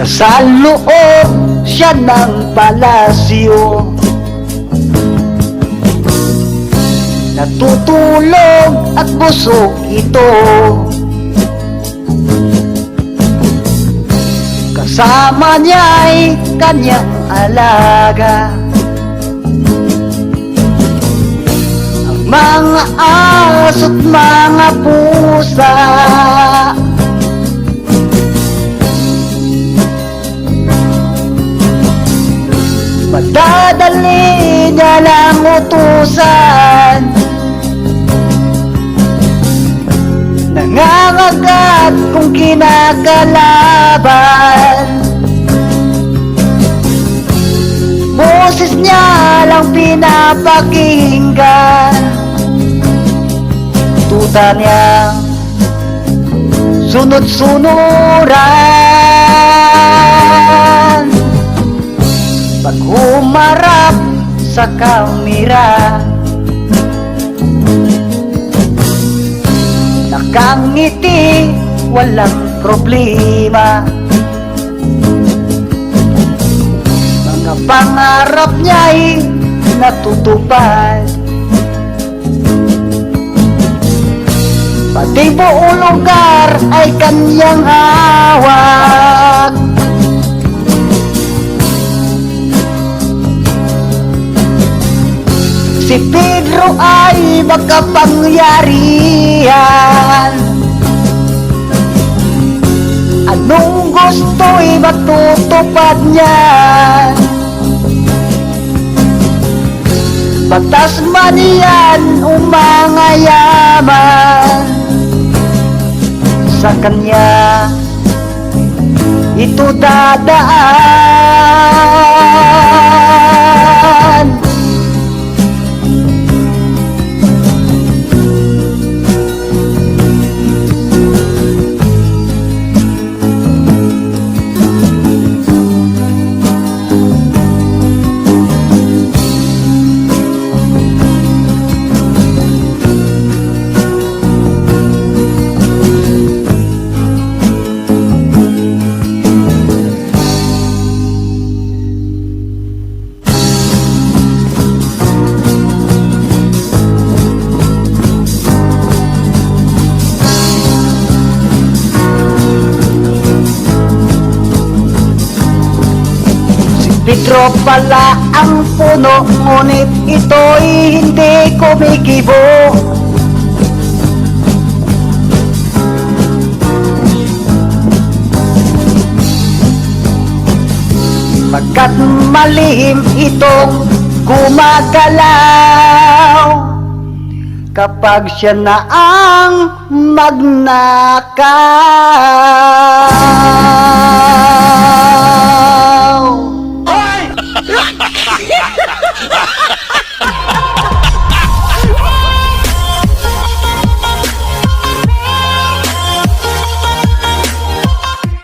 Nasa loob siya ng palasyo, natutulog at busog ito. Kasama niya'y kanyang alaga, ang mga aso't mga pusa. Madadali niya lang utusan, nangangagat kung kinakalaban. Boses niya lang pinapakinggan, tuta niya sunod-sunuran. Pag humarap sa kamera, nakangiti, walang problema. Mga pangarap niya'y natutupad, pati buong lugar ay kanyang hawak. Si Pedro ay makapangyarihan, anong gusto'y matutupad niya. Batas man yan o mga yaman, sa kanya ito dadaan. Pedro pala ang puno, ngunit ito'y hindi kumikibo. Pagkat malihim itong gumagalaw, kapag siya na ang magnakaw.